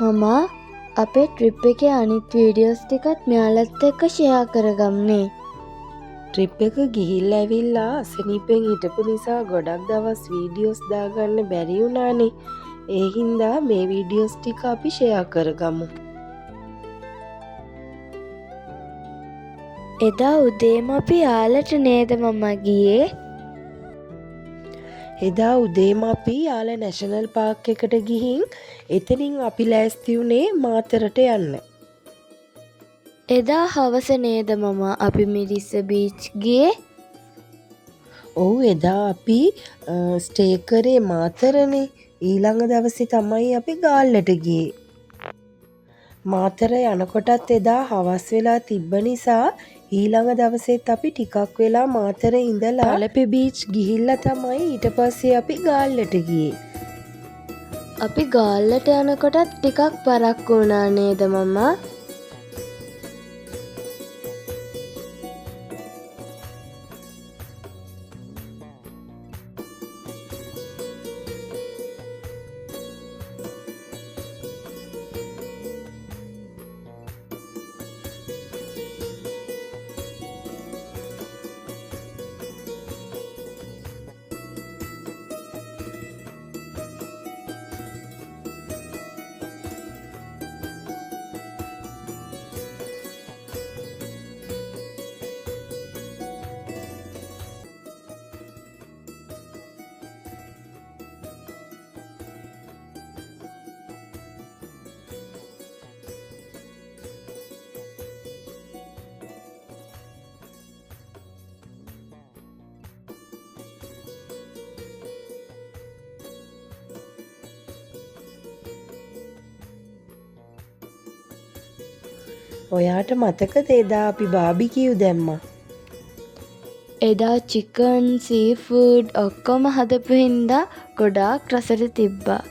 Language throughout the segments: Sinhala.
මම අපේ ට්‍රිප් එකේ අනිත් වීඩියෝස් ටිකත් මෙයාලත් එක්ක ෂෙයා කරගම්නේ. ට්‍රිප් එක ගිහිල්ලා ඇවිල්ලා අසනීපෙන් හිටපු නිසා ගොඩක් දවස් වීඩියෝස් දාගන්න බැරි වුණානේ. ඒ හින්දා මේ වීඩියෝස් ටික අපි ෂෙයා කරගමු. එදා උදේම අපි යාලට නේද මම ගියේ? එදා උදේම අපි යාල නැෂනල් පාර්ක් එකට ගිහින් එතනින් අපි ලෑස්ති වුණේ මාතරට යන්න. එදා හවස නේද මම අපි මිරිස්ස බීච් ගියේ? ඔව් එදා අපි ස්ටේ කරේ මාතරනේ. ඊළඟ දවසේ තමයි අපි ගාල්ලට ගියේ. මාතර යනකොටත් එදා හවස් වෙලා තිබ්බ නිසා ඊළඟ දවසෙත් අපි ටිකක් වෙලා මාතර ඉඳලා අලපි බීච් ගිහිල්ලා තමයි ඊට පස්සේ අපි ගාල්ලට ගියේ. අපි ගාල්ලට යනකොටත් ටිකක් පරක්කු වුණා නේද මම? ඔයාට මතකද එදා අපි බාබිකියු දැම්මා? එදා චිකන්, සීෆුඩ් ඔක්කොම හදපු හින්දා ගොඩාක් රසට තිබ්බා.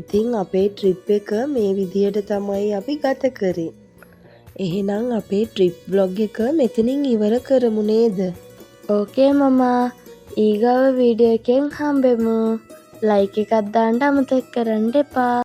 ඉතින් අපේ ට්‍රිප් එක මේ විදියට තමයි අපි ගත කරේ. එහෙනම් අපේ ට්‍රිප් බ්ලොග් එක මෙතනින් ඉවර කරමු නේද? ඕකේ මම ඊගාව වීඩියෝ එකෙන් හම්බෙමු. ලයික් එකක් දාන්න අමතක කරන්න එපා.